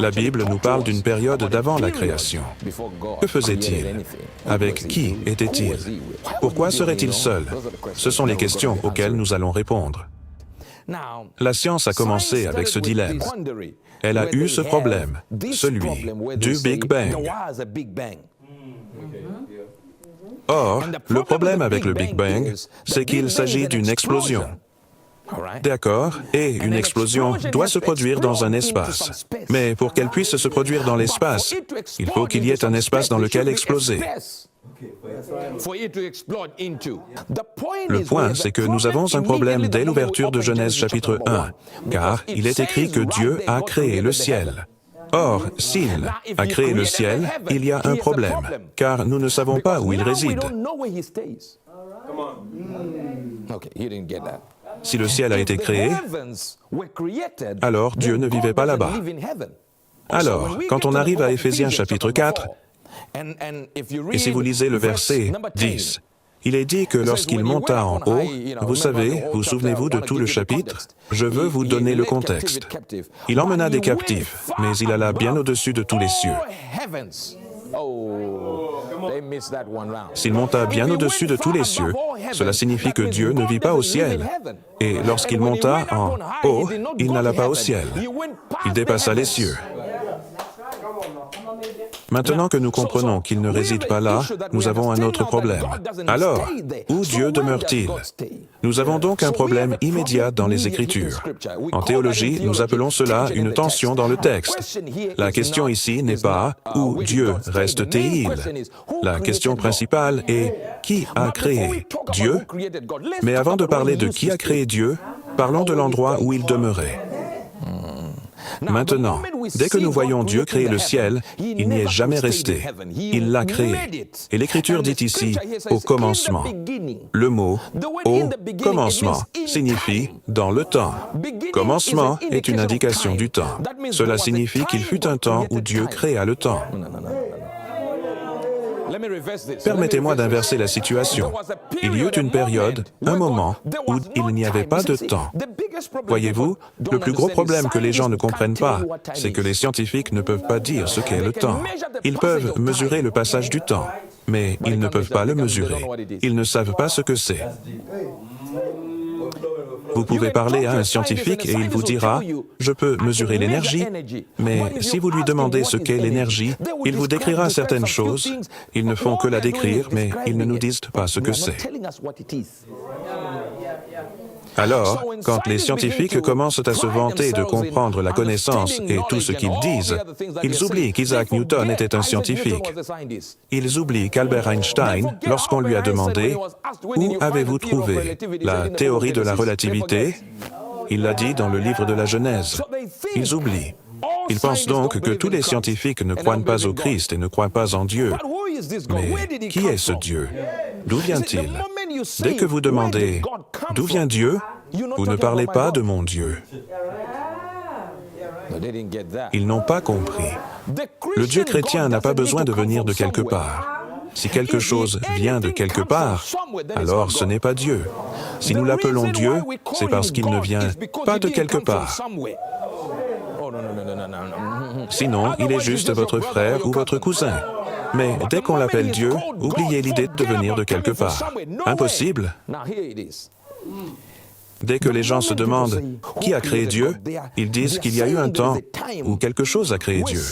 La Bible nous parle d'une période d'avant la création. Que faisait-il? Avec qui était-il? Pourquoi serait-il seul? Ce sont les questions auxquelles nous allons répondre. La science a commencé avec ce dilemme. Elle a eu ce problème, celui du Big Bang. Or, le problème avec le Big Bang, c'est qu'il s'agit d'une explosion. D'accord, et une explosion doit se produire dans un espace. Mais pour qu'elle puisse se produire dans l'espace, il faut qu'il y ait un espace dans lequel exploser. Le point, c'est que nous avons un problème dès l'ouverture de Genèse chapitre 1, car il est écrit que Dieu a créé le ciel. Or, s'il a créé le ciel, il y a un problème, car nous ne savons pas où il réside. Si le ciel a été créé, alors Dieu ne vivait pas là-bas. Alors, quand on arrive à Éphésiens chapitre 4, et si vous lisez le verset 10, il est dit que lorsqu'il monta en haut, vous savez, vous souvenez-vous de tout le chapitre? Je veux vous donner le contexte. Il emmena des captifs, mais il alla bien au-dessus de tous les cieux. S'il monta bien au-dessus de tous les cieux, cela signifie que Dieu ne vit pas au ciel. Et lorsqu'il monta en haut, il n'alla pas au ciel. Il dépassa les cieux. Maintenant que nous comprenons qu'il ne réside pas là, nous avons un autre problème. Alors, où Dieu demeure-t-il? Nous avons donc un problème immédiat dans les Écritures. En théologie, nous appelons cela une tension dans le texte. La question ici n'est pas « où Dieu reste-t-il ?» La question principale est « qui a créé Dieu ?» Mais avant de parler de qui a créé Dieu, parlons de l'endroit où il demeurait. Maintenant, dès que nous voyons Dieu créer le ciel, il n'y est jamais resté. Il l'a créé. Et l'Écriture dit ici « au commencement ». Le mot « au commencement » signifie « dans le temps ». Commencement est une indication du temps. Cela signifie qu'il fut un temps où Dieu créa le temps. Permettez-moi d'inverser la situation. Il y eut une période, un moment, où il n'y avait pas de temps. Voyez-vous, le plus gros problème que les gens ne comprennent pas, c'est que les scientifiques ne peuvent pas dire ce qu'est le temps. Ils peuvent mesurer le passage du temps, mais ils ne peuvent pas le mesurer. Ils ne savent pas ce que c'est. Vous pouvez parler à un scientifique et il vous dira « Je peux mesurer l'énergie », mais si vous lui demandez ce qu'est l'énergie, il vous décrira certaines choses. Ils ne font que la décrire, mais ils ne nous disent pas ce que c'est. Alors, quand les scientifiques commencent à se vanter de comprendre la connaissance et tout ce qu'ils disent, ils oublient qu'Isaac Newton était un scientifique. Ils oublient qu'Albert Einstein, lorsqu'on lui a demandé « Où avez-vous trouvé la théorie de la relativité ?» il l'a dit dans le livre de la Genèse. Ils oublient. Ils pensent donc que tous les scientifiques ne croient pas au Christ et ne croient pas en Dieu. Mais qui est ce Dieu? D'où vient-il? Dès que vous demandez « D'où vient Dieu ?» vous ne parlez pas de mon Dieu. Ils n'ont pas compris. Le Dieu chrétien n'a pas besoin de venir de quelque part. Si quelque chose vient de quelque part, alors ce n'est pas Dieu. Si nous l'appelons Dieu, c'est parce qu'il ne vient pas de quelque part. Sinon, il est juste votre frère ou votre cousin. Mais dès qu'on l'appelle Dieu, oubliez l'idée de venir de quelque part. Impossible. Dès que les gens se demandent « Qui a créé Dieu ?», ils disent qu'il y a eu un temps où quelque chose a créé Dieu.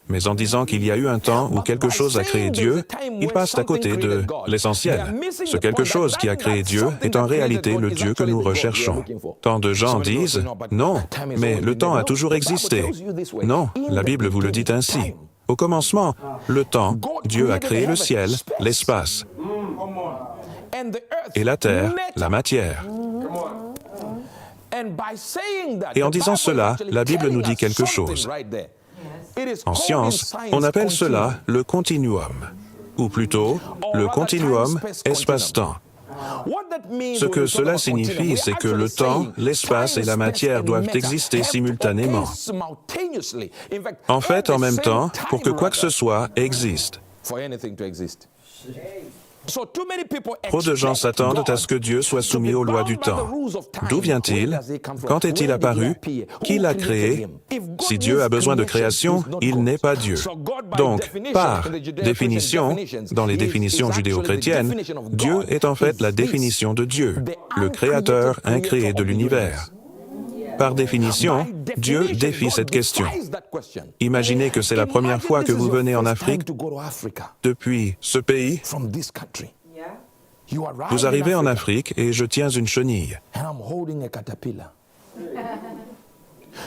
Mais en disant qu'il y a eu un temps où quelque chose a créé Dieu, ils passent à côté de l'essentiel. Ce quelque chose qui a créé Dieu est en réalité le Dieu que nous recherchons. Tant de gens disent « Non, mais le temps a toujours existé ». Non, la Bible vous le dit ainsi. Au commencement, le temps, Dieu a créé le ciel, l'espace, et la terre, la matière. Et en disant cela, la Bible nous dit quelque chose. En science, on appelle cela le continuum, ou plutôt le continuum espace-temps. Ce que cela signifie, c'est que le temps, l'espace et la matière doivent exister simultanément. En fait, en même temps, pour que quoi que ce soit existe. Trop de gens s'attendent à ce que Dieu soit soumis aux lois du temps. D'où vient-il? Quand est-il apparu? Qui l'a créé? Si Dieu a besoin de création, il n'est pas Dieu. Donc, par définition, dans les définitions judéo-chrétiennes, Dieu est en fait la définition de Dieu, le créateur incréé de l'univers. Par définition, Dieu défie cette question. Imaginez que c'est la première fois que vous venez en Afrique depuis ce pays. Vous arrivez en Afrique et je tiens une chenille.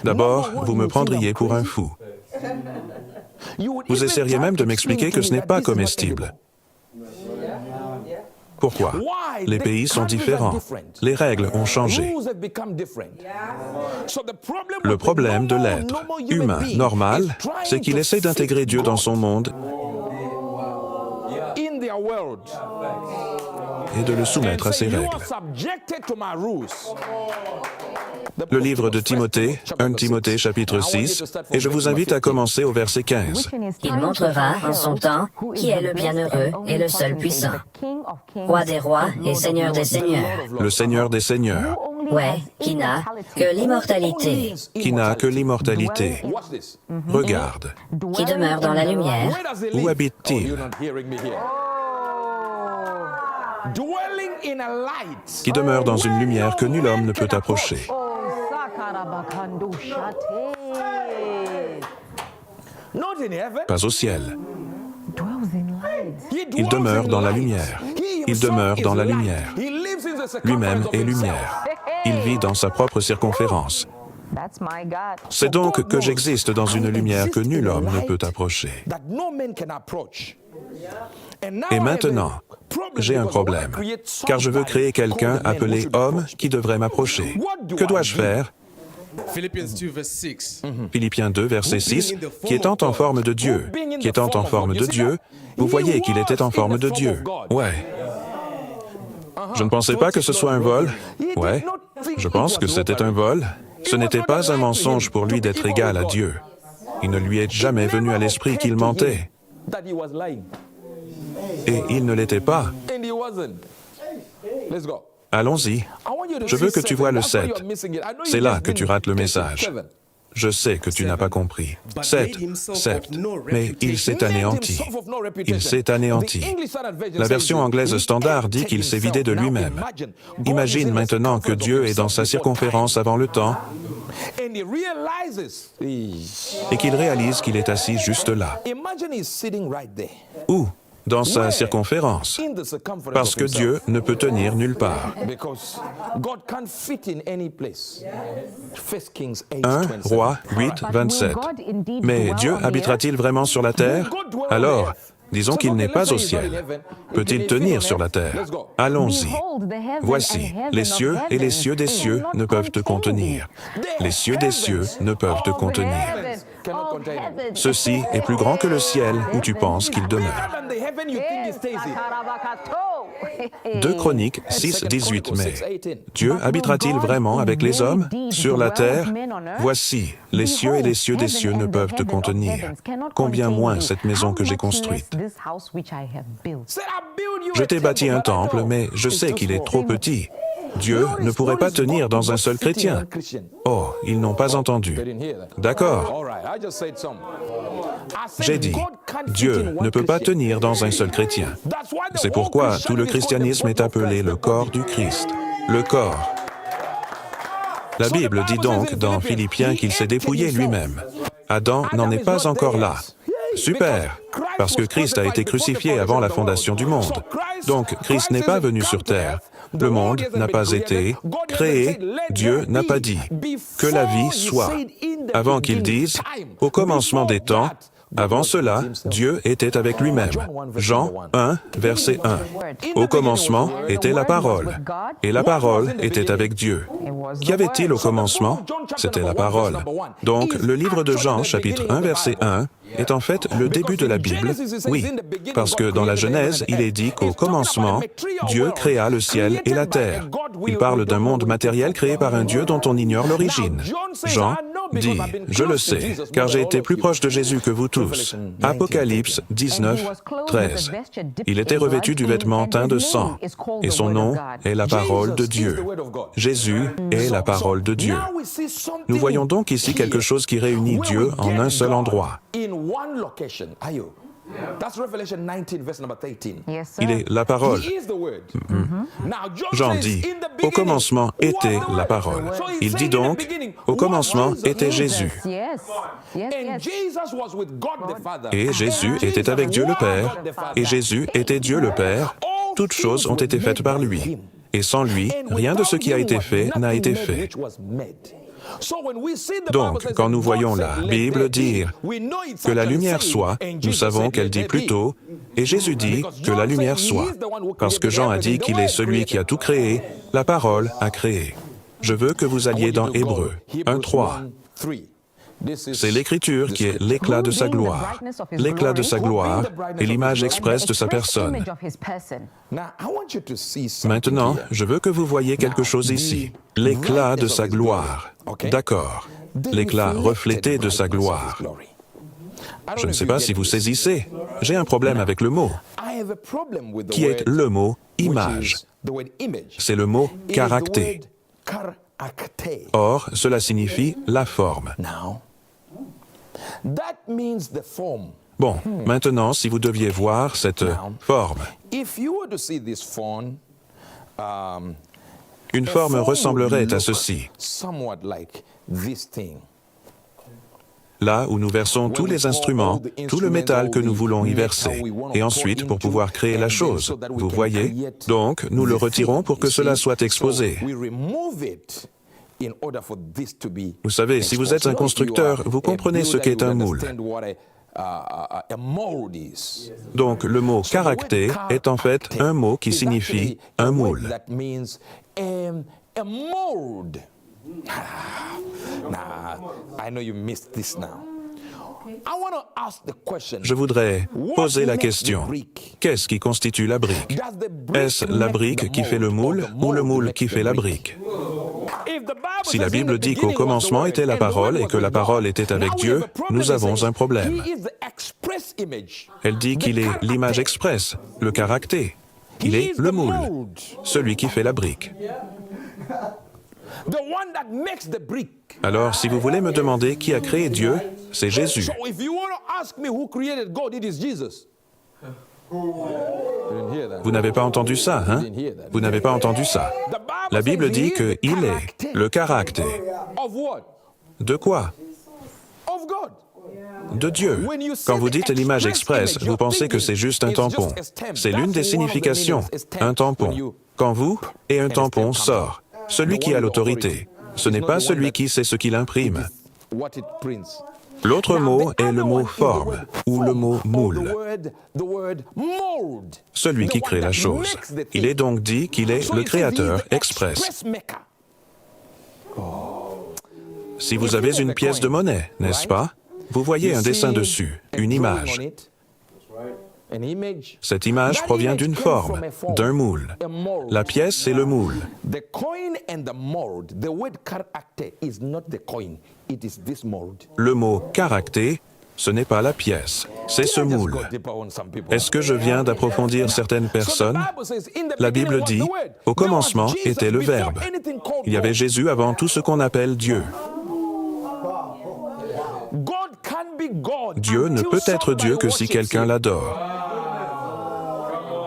D'abord, vous me prendriez pour un fou. Vous essaieriez même de m'expliquer que ce n'est pas comestible. Pourquoi? Les pays sont différents. Les règles ont changé. Le problème de l'être humain normal, c'est qu'il essaie d'intégrer Dieu dans son monde et de le soumettre à ses règles. Le livre de Timothée, 1 Timothée chapitre 6, et je vous invite à commencer au verset 15. Il montrera en son temps qui est le bienheureux et le seul puissant, roi des rois et seigneur des seigneurs. Le Seigneur des seigneurs, Ouais, qui n'a que l'immortalité, qui n'a que l'immortalité. Regarde, qui demeure dans la lumière, où habite-t-il? Qui demeure dans une lumière que nul homme ne peut approcher. Pas au ciel. Il demeure dans la lumière. Il demeure dans la lumière. Lui-même est lumière. Il vit dans sa propre circonférence. C'est donc que j'existe dans une lumière que nul homme ne peut approcher. Et maintenant, j'ai un problème, car je veux créer quelqu'un appelé homme qui devrait m'approcher. Que dois-je faire? Philippiens 2, verset 6, qui étant en forme de Dieu, qui étant en forme de Dieu, vous voyez qu'il était en forme de Dieu. Ouais. Je ne pensais pas que ce soit un vol. Ouais. Je pense que c'était un vol. Ce n'était pas un mensonge pour lui d'être égal à Dieu. Il ne lui est jamais venu à l'esprit qu'il mentait. Et il ne l'était pas. Allons-y. Je veux que tu vois le 7. C'est là que tu rates le message. Je sais que tu n'as pas compris. 7, sept. Mais il s'est anéanti. Il s'est anéanti. La version anglaise standard dit qu'il s'est vidé de lui-même. Imagine maintenant que Dieu est dans sa circonférence avant le temps et qu'il réalise qu'il est assis juste là. Où? Dans sa circonférence, parce que Dieu ne peut tenir nulle part. 1 Roi 8, 27. Mais Dieu habitera-t-il vraiment sur la terre? Alors, disons qu'il n'est pas au ciel. Peut-il tenir sur la terre? Allons-y. Voici, les cieux et les cieux des cieux ne peuvent te contenir. Les cieux des cieux ne peuvent te contenir. Ceci est plus grand que le ciel où tu penses qu'il demeure. 2 Chroniques 6, 18. Mais Dieu habitera-t-il vraiment avec les hommes sur la terre? Voici, les cieux et les cieux des cieux ne peuvent te contenir. Combien moins cette maison que j'ai construite. Je t'ai bâti un temple, mais je sais qu'il est trop petit. Dieu ne pourrait pas tenir dans un seul chrétien. Oh, ils n'ont pas entendu. D'accord. J'ai dit, Dieu ne peut pas tenir dans un seul chrétien. C'est pourquoi tout le christianisme est appelé le corps du Christ. Le corps. La Bible dit donc dans Philippiens qu'il s'est dépouillé lui-même. Adam n'en est pas encore là. Super, parce que Christ a été crucifié avant la fondation du monde. Donc, Christ n'est pas venu sur terre. Le monde n'a pas été créé, Dieu n'a pas dit que la vie soit. Avant qu'il dise, au commencement des temps, avant cela, Dieu était avec lui-même. Jean 1, verset 1. Au commencement était la parole, et la parole était avec Dieu. Qu'y avait-il au commencement? C'était la parole. Donc, le livre de Jean, chapitre 1, verset 1, est en fait le début de la Bible. Oui, parce que dans la Genèse, il est dit qu'au commencement, Dieu créa le ciel et la terre. Il parle d'un monde matériel créé par un Dieu dont on ignore l'origine. Jean dit, « Je le sais, car j'ai été plus proche de Jésus que vous tous. » Apocalypse 19, 13. Il était revêtu du vêtement teint de sang, et son nom est la parole de Dieu. Jésus est la parole de Dieu. Nous voyons donc ici quelque chose qui réunit Dieu en un seul endroit. Il est la parole. Jean dit, « Au commencement était la parole. » Il dit donc, « Au commencement était Jésus. » Et Jésus était avec Dieu le Père, et Jésus était Dieu le Père. Toutes choses ont été faites par lui. Et sans lui, rien de ce qui a été fait n'a été fait. Donc, quand nous voyons la Bible dire que la lumière soit, nous savons qu'elle dit plutôt, et Jésus dit que la lumière soit, parce que Jean a dit qu'il est celui qui a tout créé, la parole a créé. Je veux que vous alliez dans Hébreux 1:3. C'est l'Écriture qui est l'éclat de sa gloire. L'éclat de sa gloire est l'image expresse de sa personne. Maintenant, je veux que vous voyiez quelque chose ici. L'éclat de sa gloire. D'accord. L'éclat reflété de sa gloire. Je ne sais pas si vous saisissez. J'ai un problème avec le mot, qui est le mot « image ». C'est le mot « caractère ». Or, cela signifie la forme. Bon, maintenant, si vous deviez voir cette forme, une forme ressemblerait à ceci. Là où nous versons tous les instruments, tout le métal que nous voulons y verser, et ensuite pour pouvoir créer la chose. Vous voyez? Donc, nous le retirons pour que cela soit exposé. Vous savez, si vous êtes un constructeur, vous comprenez ce qu'est un moule. Donc, le mot « caractère » est en fait un mot qui signifie un moule. Je voudrais poser la question. Qu'est-ce qui constitue la brique? Est-ce la brique qui fait le moule ou le moule qui fait la brique? Si la Bible dit qu'au commencement était la parole et que la parole était avec Dieu, nous avons un problème. Elle dit qu'il est l'image expresse, le caractère. Il est le moule, celui qui fait la brique. Alors, si vous voulez me demander qui a créé Dieu, c'est Jésus. Vous n'avez pas entendu ça, hein? Vous n'avez pas entendu ça. La Bible dit qu'il est le caractère. De quoi? De Dieu. Quand vous dites l'image expresse, vous pensez que c'est juste un tampon. C'est l'une des significations, un tampon. Quand vous et un tampon sort, celui qui a l'autorité, ce n'est pas celui qui sait ce qu'il imprime. L'autre mot est le mot « forme » ou le mot « moule ». Celui qui crée la chose. Il est donc dit qu'il est le créateur express. Si vous avez une pièce de monnaie, n'est-ce pas? Vous voyez un dessin dessus, une image. Cette image provient d'une forme, d'un moule. La pièce, c'est le moule. Le mot « caractère », ce n'est pas la pièce, c'est ce moule. Est-ce que je viens d'approfondir certaines personnes? La Bible dit « Au commencement était le Verbe ». Il y avait Jésus avant tout ce qu'on appelle Dieu. Dieu ne peut être Dieu que si quelqu'un l'adore.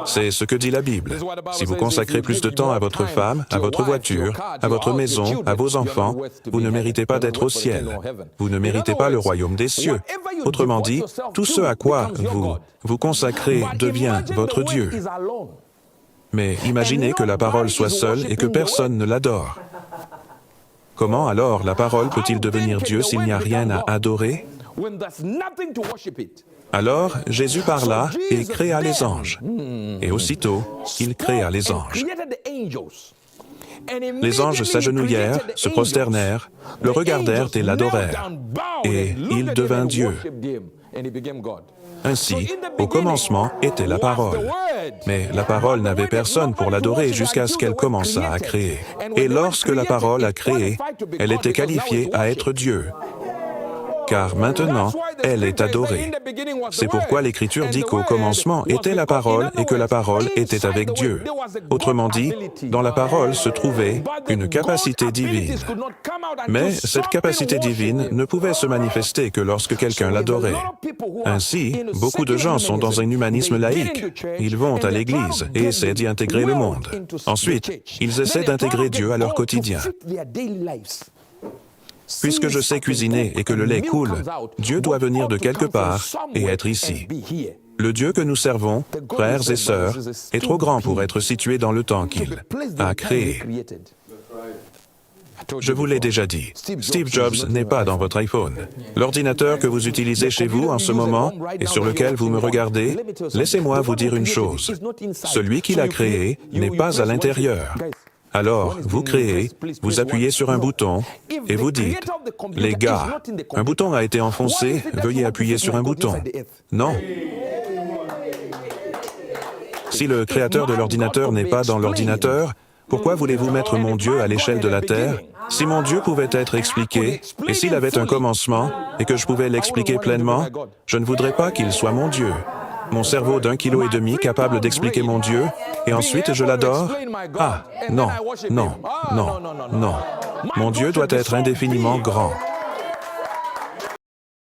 C'est ce que dit la Bible. Si vous consacrez plus de temps à votre femme, à votre voiture, à votre maison, à vos enfants, vous ne méritez pas d'être au ciel. Vous ne méritez pas le royaume des cieux. Autrement dit, tout ce à quoi vous consacrez devient votre Dieu. Mais imaginez que la parole soit seule et que personne ne l'adore. Comment alors la parole peut-il devenir Dieu s'il n'y a rien à adorer? Alors Jésus parla et créa les anges. Et aussitôt, il créa les anges. Les anges s'agenouillèrent, se prosternèrent, le regardèrent et l'adorèrent. Et il devint Dieu. Ainsi, au commencement était la parole. Mais la parole n'avait personne pour l'adorer jusqu'à ce qu'elle commençât à créer. Et lorsque la parole a créé, elle était qualifiée à être Dieu. car maintenant, elle est adorée. C'est pourquoi l'Écriture dit qu'au commencement était la parole et que la parole était avec Dieu. Autrement dit, dans la parole se trouvait une capacité divine. Mais cette capacité divine ne pouvait se manifester que lorsque quelqu'un l'adorait. Ainsi, beaucoup de gens sont dans un humanisme laïque. Ils vont à l'Église et essaient d'y intégrer le monde. Ensuite, ils essaient d'intégrer Dieu à leur quotidien. Puisque je sais cuisiner et que le lait coule, Dieu doit venir de quelque part et être ici. Le Dieu que nous servons, frères et sœurs, est trop grand pour être situé dans le temps qu'il a créé. Je vous l'ai déjà dit, Steve Jobs n'est pas dans votre iPhone. L'ordinateur que vous utilisez chez vous en ce moment et sur lequel vous me regardez, laissez-moi vous dire une chose. Celui qui l'a créé n'est pas à l'intérieur. Alors, vous créez, vous appuyez sur un bouton et vous dites « Les gars, un bouton a été enfoncé, veuillez appuyer sur un bouton. » Non. Si le créateur de l'ordinateur n'est pas dans l'ordinateur, pourquoi voulez-vous mettre mon Dieu à l'échelle de la Terre? Si mon Dieu pouvait être expliqué, et s'il avait un commencement, et que je pouvais l'expliquer pleinement, je ne voudrais pas qu'il soit mon Dieu. Mon cerveau d'1,5 kg capable d'expliquer mon Dieu, et ensuite je l'adore? Ah, non, non, non, non. Mon Dieu doit être indéfiniment grand.